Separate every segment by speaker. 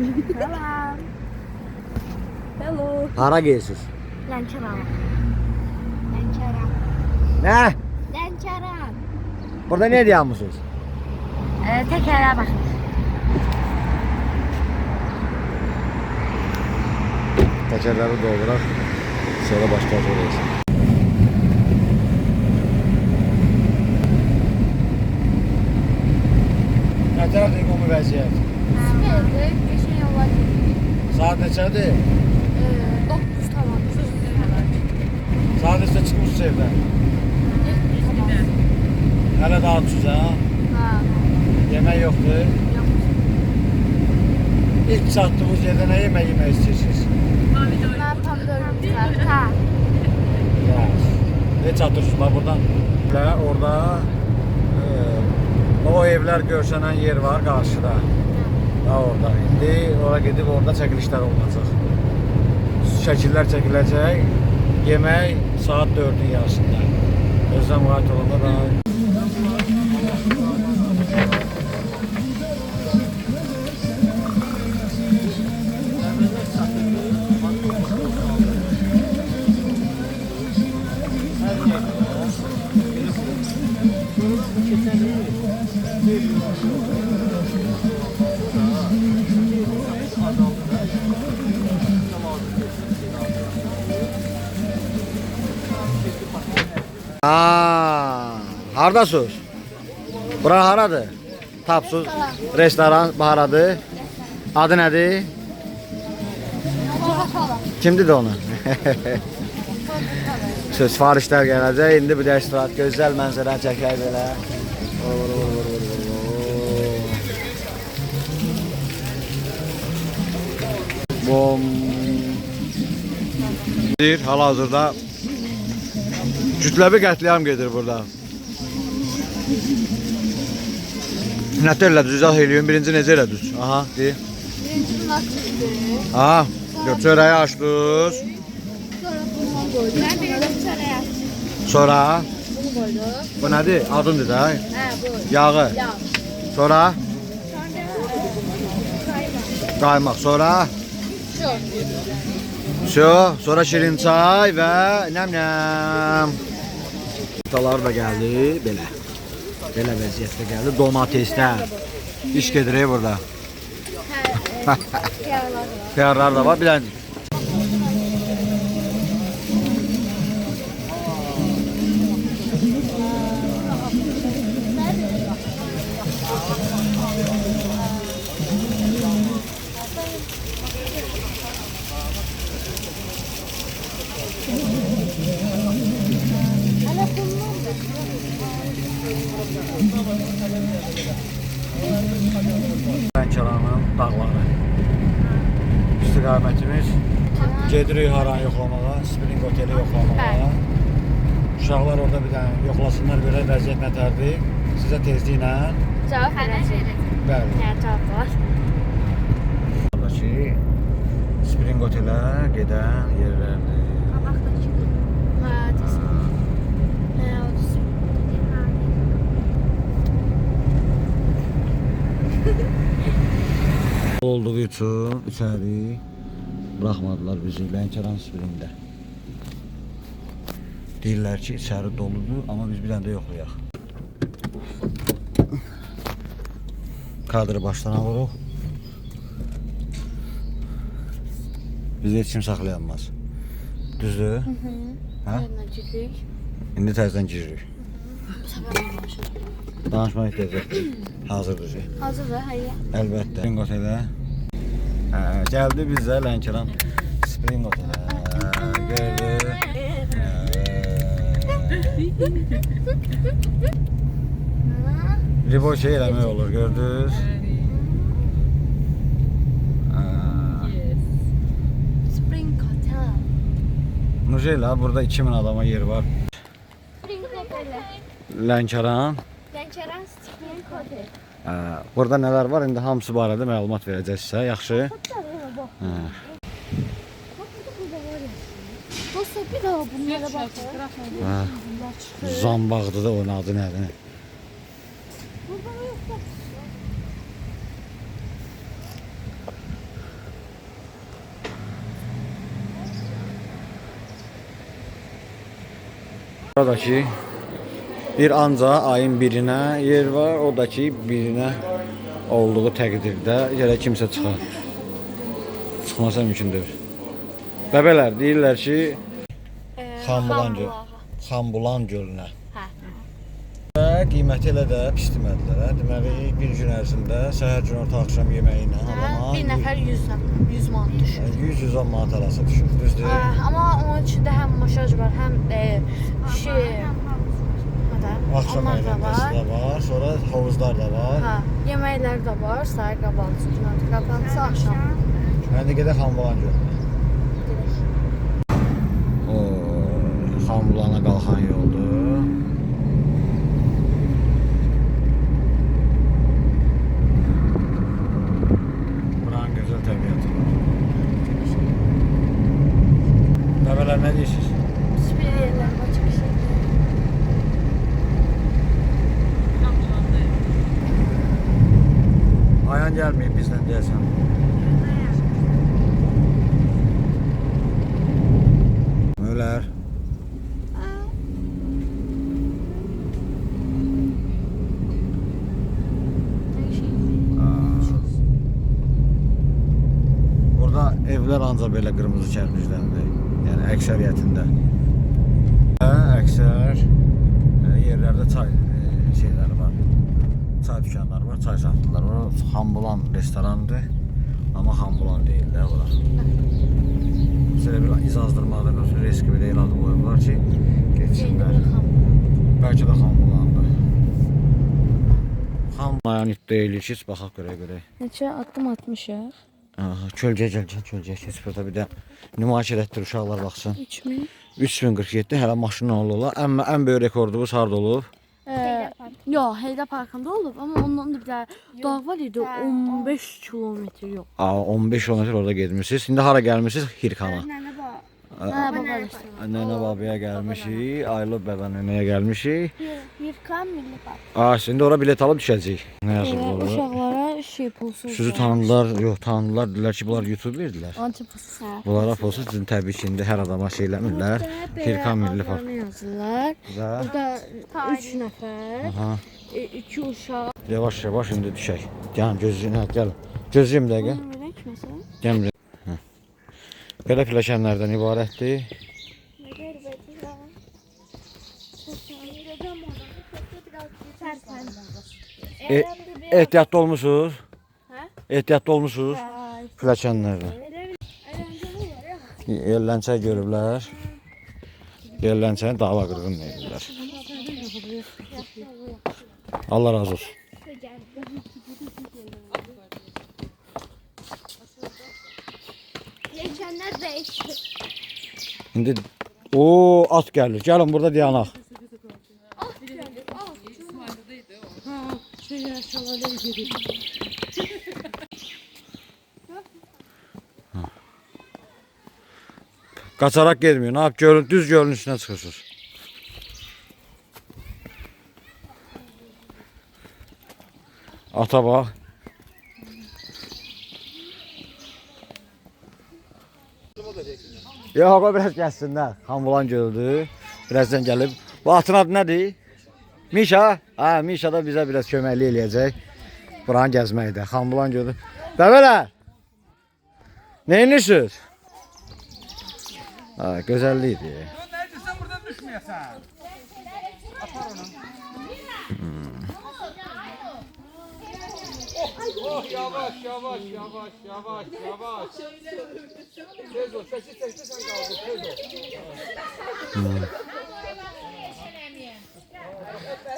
Speaker 1: Salam. Hello.
Speaker 2: Hara geysiz?
Speaker 1: Lənkəram. Lənkəram.
Speaker 2: Nə?
Speaker 1: Lənkəram.
Speaker 2: Burada ne diyorsunuz?
Speaker 1: Təkərə baxın.
Speaker 2: Tekerleri doldurak. Sonra başlayacağız. Ne tarafta ümumi vəziyyət?
Speaker 1: Süperdir. Geçen yollar
Speaker 2: Saat neçədir?
Speaker 1: 9 tamam.
Speaker 2: Saat neçə çıxmışsınız evdən? Hələ daha ucuz ha?
Speaker 1: Ha.
Speaker 2: Yemək yoxdur.
Speaker 1: Yok.
Speaker 2: İlk çatdığınız yerdə nə yemək istəyirsiniz?
Speaker 1: Ben pomidorlu salata.
Speaker 2: Ne çatdırsınız bax buradan? Orada o evler görsenen yer var karşıda. Da orada. İndi oraya gidip orada çəkilişlər olacaq. Şəkillər çəkiləcək. Yemək saat 4'ün yarısında. Özlem müğayət olanda da. Hardasınız? Bura haradır? Tapsız restoran haradır? Adı nədir? Kimdir də onu? Sifarişlər gələcək. İndi bir də istirahət gözəl mənzərə çəkək belə. Bom. Hal-hazırda kütləvi qətliam gedir burada. Nətər elədiniz? İzah eləyin. Birinci necə elədiniz? Aha, deyil.
Speaker 1: Birinci nasıldır?
Speaker 2: Aha, çörəyi açdınız.
Speaker 1: Sonra bunu koyduk. Ben birinci çörəyi açdım.
Speaker 2: Sonra
Speaker 1: Bunu koyduk.
Speaker 2: bu nədir? Adındır da.
Speaker 1: He bu.
Speaker 2: Yağı.
Speaker 1: Yağ.
Speaker 2: Sonra
Speaker 1: Sonra
Speaker 2: qaymaq. Sonra
Speaker 1: şu.
Speaker 2: sonra şirin çay və nəm-nəm. Talar da gəldi belə. Belə vəziyyətdə gəldi. Domateslər. İş gedir burada. Xiyarlar da var. Bir dənə Lənkəranın dağları. İstiqamətimiz gedirik haran yoxlamağa, Spring Oteli yoxlamağa. Uşaqlar orada bir dənə yoxlasınlar görə vəziyyət nətərdir. Sizə tezliklə
Speaker 1: Cavab verəcək.
Speaker 2: bəli.
Speaker 1: Hə, cavab var.
Speaker 2: Buradakı Spring Otelə gedən yerlərdir.
Speaker 1: Qabaqdakı. Hə, desin. Hə, o desin.
Speaker 2: Olduğu üçün içəri buraxmadılar bizi Lənkəran Springdə. Deyirlər ki, içəri doludur, amma biz bir dənə də yoxlayaq. Kadrı başdan alırıq. Bizi heç kim saxlayamaz. Düzdür? Hə? İndi təzədən giririk. Danışmaq ehtiyacı hazırdır.
Speaker 1: Hazırdır, hayır.
Speaker 2: Əlbəttə. Spring Otelə. Gəldi bizə Lənkəran Spring Otelə. Gördü. Ribo şey eləmək olur, gördünüz?
Speaker 1: Spring Hotel.
Speaker 2: Nujela, burada 2000 adama yer var.
Speaker 1: Spring Hotel.
Speaker 2: Lənkəran.
Speaker 1: Lənkəran Spring Hotel.
Speaker 2: Burada nələr var? İndi hamısı barədə məlumat verəcək sizə. Yaxşı?
Speaker 1: Dostlar bir daha bunlara bakın.
Speaker 2: Zambaqdır da onun adı nədir? Buradakı bir anca ayın birinə yer var. O da ki birinə olduğu təqdirdə yerə kimsə çıxar. Çıxmasa mümkün deyil. Bəbələr deyirlər ki Xanbulan gölünə. Və qiyməti elə də pis demədilər. Deməli bir gün ərzində səhər gün orta axşam yeməyi ilə
Speaker 1: Bir nəfər 100 manat düşür.
Speaker 2: 100-110 manat arası düşür. Düzdür?
Speaker 1: Amma onun içində həm masaj var, həm
Speaker 2: Axşam əyləncəsi də var, sonra hovuzlar da var.
Speaker 1: Hə, yeməklər də var, səhər qabalısı, günorta qabalısı, axşam.
Speaker 2: İndi gedək Xanbulan gölünə. O Xanbulana qalxan yoldur. Buranın gözəl təbiəti var. Bəbələr nə deyirsiniz?
Speaker 1: Hiçbir yerlər var, çok şey.
Speaker 2: Ayan gəlməyib bizdən deyəsən. Ölər. Burada evlər ancaq belə qırmızı kərpiclərdir. Yəni əksəriyyətində. Əksər yerlərdə çay şeyləri var. Çay dükanları var, çay satırlar var. Xanbulan restorandır. Amma Xanbulan deyirlər bura. Şöyle bir izazdırmada bir risk belə eladı qoyublar ki, geçsinlər. Bəlkə də Xanbulandır. Xanbulan deyilir ki, baxaq görək.
Speaker 1: Neçə addım atmışıq?
Speaker 2: Kölgə keç burada bir də nümayiş elətdir uşaqlar baxsın.
Speaker 1: 3000.
Speaker 2: 3047 hələ maşınla olur. Amma ən böyük rekordumuz harda olub?
Speaker 1: Yox, Heydər Parkında olub, amma ondan da bir də dağ var idi, 15 kilometr yox.
Speaker 2: 15 kilometr orada getmişsiniz. İndi hara gəlmişsiniz? Hirkana.
Speaker 1: Baba
Speaker 2: Nənə babaya gəlmişik, Aylıb bəbə nənəyə gəlmişik.
Speaker 1: Hirkan Milli Park.
Speaker 2: Şimdi ora bilet alıb düşəcəyik. Nə yazıb orada?
Speaker 1: Uşaqlara pulsuz.
Speaker 2: Sizi tanıdılar, yox tanıdılar, dedilər ki, bunlar YouTuberdirlər.
Speaker 1: Antipulsuz.
Speaker 2: Bunlara pulsuz sizin təbii ki, indi hər adama şey eləmirlər. Hirkan Milli Park.
Speaker 1: Yazırlar. Burada 3 nəfər,
Speaker 2: Aha.
Speaker 1: 2 uşaq.
Speaker 2: Yavaş yavaş indi düşək. Gəlin gözlüyün, gəl. Gözlüyüm dəqiqə. Gəl. Belə pilləkənlərdən ibarətdir. Ehtiyatlı olmusunuz? Ehtiyatlı olmusunuz? Pilləkənlərdən. Yerlənçə görüblər. Yerlənçəni dava qırğın edirlər. Allah razı olsun. İndi o at gəlir. Gəlin burada dayanaq. Qaçaraq getmiyor. Ne yap? Gölün, düz gölün üstüne çıxırsınız. Ata bax. Yox, o biraz gəlsinlər. Xanbulan göldür. Birazdan gəlib. Bu atın adı nədir? Mişa. Ha, Mişa da bizə biraz köməklik eləyəcək. Buranı gəzməkdə. Xanbulan göldür. Bəbələr. Neyinirsiniz? Ha, gözəllikdir.
Speaker 3: Neredesin buradan düşmeyesen. Apar onu. Oh yavaş. Tez ol. Çekil sen kaldır. Tez ol.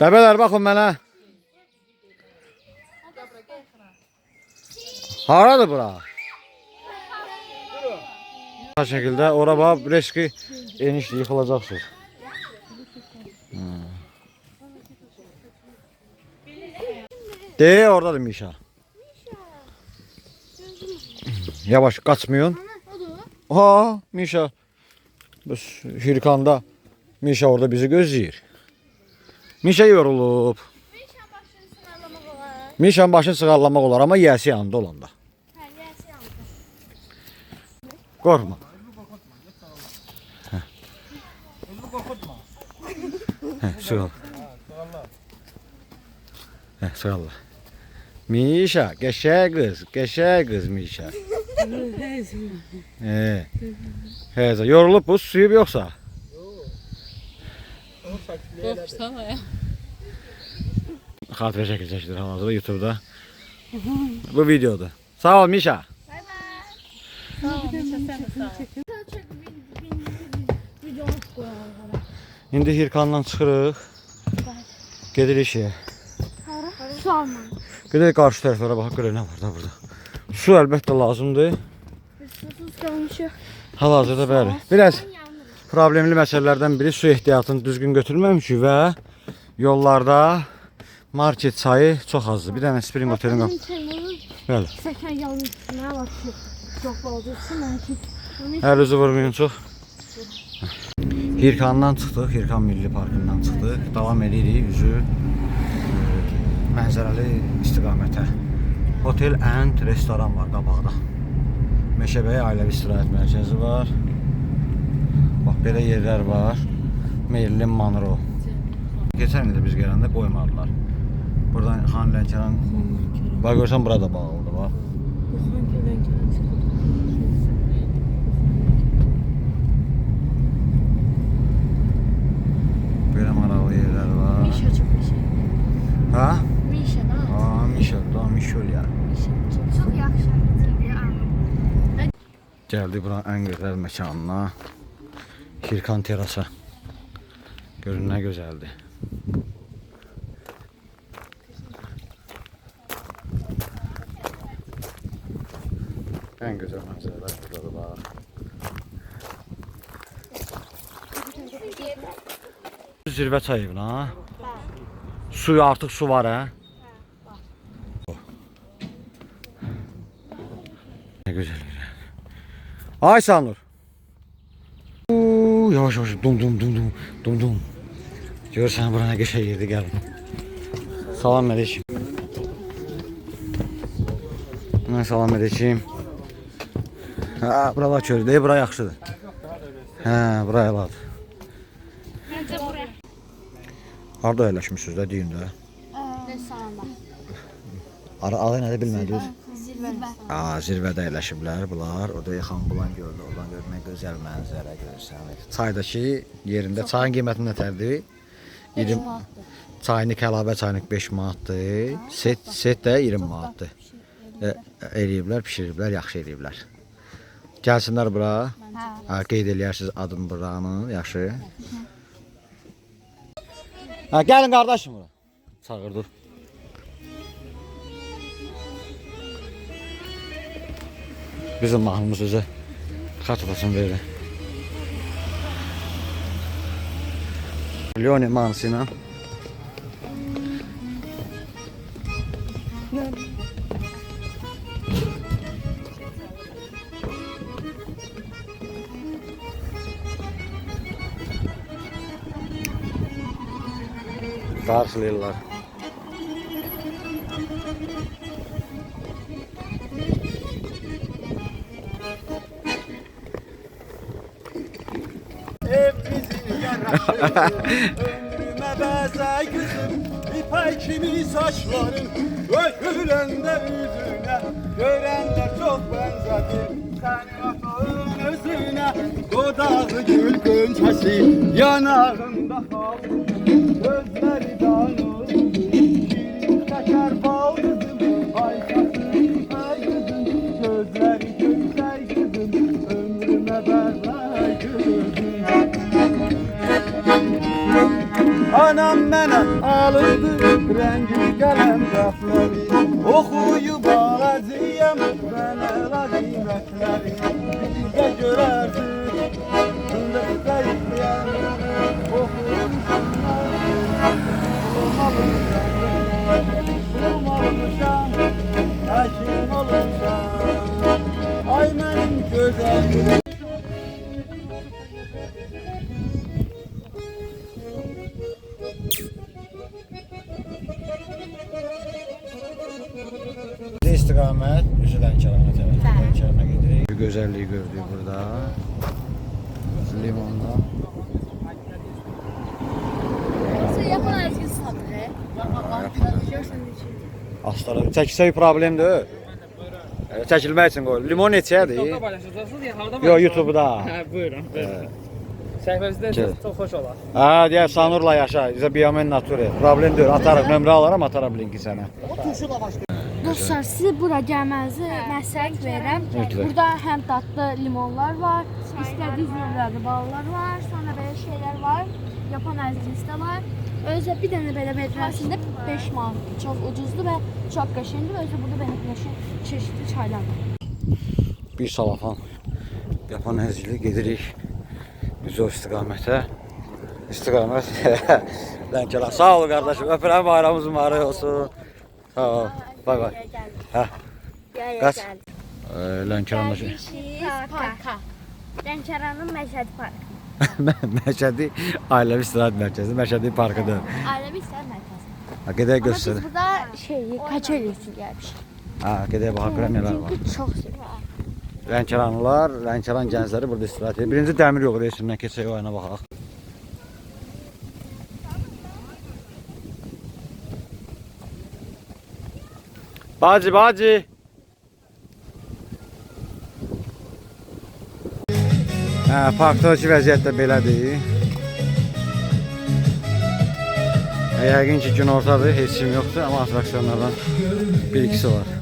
Speaker 2: Bəbələr baxın mənə. Haradır bura? Bu şekilde ora bax riski enişli yıkılacaqsınız. De oradadır Mişa. Yavaş kaçmıyorsun. Ha Mişa. Biz Hirkanda Mişa orada bizi gözləyir. Mişa yorulub. Mişa'nın başını sığallamaq olar ama yiyəsi yanında olanda. Qorxma. Sağ ol. Sağ ol. Mişa, qəşəng qız Mişa. Həzə, yorulub bu, suyub yoxsa? Xatirə şəkil çəkilir hal-hazırda YouTube'da. Bu videoda. Sağ ol Mişa. İndi Hirkandan çıxırıq. Gedirik işe.
Speaker 1: Su alma.
Speaker 2: Gedirik qarşı tərəflərə baxaq görə nə var da burada. Su əlbəttə lazımdır.
Speaker 1: Susuz qalmışıq.
Speaker 2: Hal-hazırda bəli. Biraz problemli məsələlərdən biri su ehtiyatını düzgün götürməmişik və yollarda market sayı çox azdır. Bir dənə Spring Hotel'in qapı. Bəli.
Speaker 1: Səkan yanmış. Nə var ki? Çox olacaqsa mənki.
Speaker 2: Əl üzü vurmayın çox. Hirkandan çıxdıq, Hirkan Milli Parkından çıxdıq. Davam edirik üzü mənzərəli istiqamətə. Hotel and restoran var qabaqda. Meşəbəyi ailəvi istirahət mərkəzi var. Bax belə yerlər var. Marilyn Monroe. Keçən ildə biz gələndə qoymadılar. Buradan Xan Lənkəran. Bax görsən burada bağlıdır bax. Belə maraqlı yerlər var.
Speaker 1: Mişa çox şey.
Speaker 2: Ha?
Speaker 1: Mişa da.
Speaker 2: Aa, Mişol ya.
Speaker 1: Çox yaxşı.
Speaker 2: Gəldik buranın ən gözəl məkanına. Hirkan terasa. Görün nə gözəldir. Ən gözəl mənzərələr burada var. Zirvə çayına. Suyu artıq su var hə? Nə gözəl yer. Ay Sanur. Yavaş yavaş dum. Görsən bura nə qəşəng yerdir gəlin. Salam əleykum. Mən salam əleykum. Ha, buralar kördür, bura yaxşıdır. Hə, bura eladır.
Speaker 1: Məncə buraya.
Speaker 2: Harda yerləşmişsiniz də deyin də.
Speaker 1: Restoranda.
Speaker 2: Adı nədir bilmədiniz?
Speaker 1: Zirvə.
Speaker 2: Zirvədə yerləşiblər bunlar. Orada yaxan bulan gördü. Oradan görmək gözəl mənzərə görsənir. Çaydakı yerində çayın qiyməti nətərdir? 20 manatdır. Çaynik əlavə çaynik 5 manatdır. Set də 20 manatdır. Eləyiblər, pişiriblər, yaxşı eləyiblər. Gəlsinlər bura. Qeyd eləyərsiniz adını buranın, yaxşı. Gəlin qardaşım bura. Çağırdı. Bizim mahnımız özə xatırlasın verir. Leone Mansi ilə. Qarşılayırlar.
Speaker 4: Ömrüme bezay gözüm, ipek kimi saçların, dökülende yüzüne, görenler çok benzedim. Sen atağın özüne, dodağı gül gönçesi, yanağında kalmış, gözleri dağınır, şirin şeker bal kızım, ay kızım, ay kızım, gözleri gülsey kızım, ömrüme bezay gözüm. Anam mənə alırdı rəngi qələm rəfləri, oxuyub alacağım mənə qiymətləri. Bizdə görərdi gündə izləyən, oxuyurmuşam olmuşam, həkim olmuşam, ay mənim gözəl.
Speaker 2: İstiqamət üzü Lənkərana tərəf. Lənkərana gedirik. Gözəlliyi gördük burada. Limonda. Astara. Çəksə bir problem deyil. Çəkilmək üçün qoy. Limon neçədir?
Speaker 3: TikTokda paylaşacaqsınız ya, harda
Speaker 2: Yox, YouTube-da.
Speaker 3: Hə, buyurun, buyurun. Səhifəmizdə çox xoş olar.
Speaker 2: Hə, deyək Sanurla yaşa. Bizə Biomen Nature. Problem deyil. Atarıq, nömrə alaram, atarım linki sənə.
Speaker 1: Dostlar, sizə bura gəlmənizi məsləhət verirəm.
Speaker 2: Mütləq.
Speaker 1: Burada həm dadlı limonlar var, istədiyiniz növlərdə ballar var, sonra belə şeylər var. Yapan əziniz də var. Özə bir dənə belə veriləsində 5 manat. Çox ucuzdur və çox qəşəngdir. Özə burada belə qəşəng çeşidli çaylar var.
Speaker 2: Bir salafan yapan əzili gedirik. Biz o istiqamətə. İstiqamət. Lənkələr. Sağ ol qardaşım. Öpürəm, bayramımız mübarək olsun. Sağ ol. Bay bay. Hə. Qaç. Lənkərandakı.
Speaker 1: Parka. Lənkəranın Məşədi Parkı.
Speaker 2: Məşədi Ailəvi İstirahət Mərkəzi. Məşədi Parkıdır.
Speaker 1: Ailəvi İstirahət Mərkəzi.
Speaker 2: Ha, gedək
Speaker 1: Amma
Speaker 2: göstər.
Speaker 1: biz burada kaçeli üçün gəlmişik.
Speaker 2: Ha, gedək baxaq görək nələr var.
Speaker 1: Çünki çox sevirəm.
Speaker 2: Lənkəranlılar, Lənkəran gəncləri burada istirahət edir. Birinci dəmir yolu reysindən keçək o yana baxaq. Bacı. Hə, parkdakı vəziyyət də belədir. Yəqin ki, gün ortadır, heç kim yoxdur, amma atraksiyonlardan bir-ikisi var.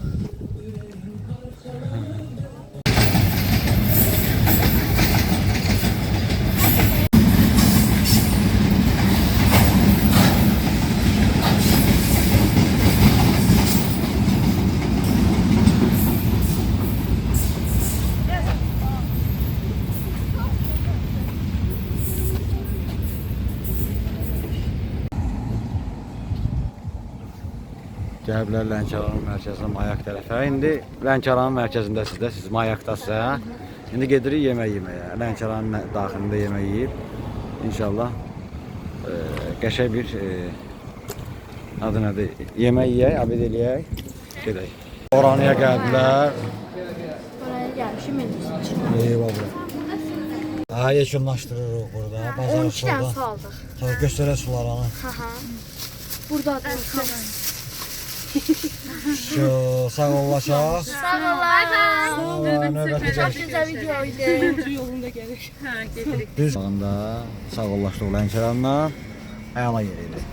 Speaker 2: Gəliblər Lənkəranın mərkəzinə, Mayak tərəfə. İndi Lənkəranın mərkəzindəsiz də, siz Mayakdasınız. İndi gedirik yemək yeməyə. Lənkəranın daxilində yemək yeyib. İnşallah qəşəng bir adı nədir? Yemək yeyək, abid eləyək. Gedək. Oraniya gəldilər.
Speaker 1: Oraya gəlmişim menüsü.
Speaker 2: Eyvallah. Ha, yekunlaşdırırıq burada. Bazar
Speaker 1: 12 dənə
Speaker 2: solda.
Speaker 1: su aldıq.
Speaker 2: Tabii göstərək sularını.
Speaker 1: Burada da
Speaker 2: Şu sağ olasaq.
Speaker 1: Sağ olun.
Speaker 2: Növbəti
Speaker 1: Çox gözəl video idi.
Speaker 3: Yolunda gəlir. Hə, gedirik.
Speaker 2: Düz sağında sağollaşdıq Lənkəranla ayağına yeririk.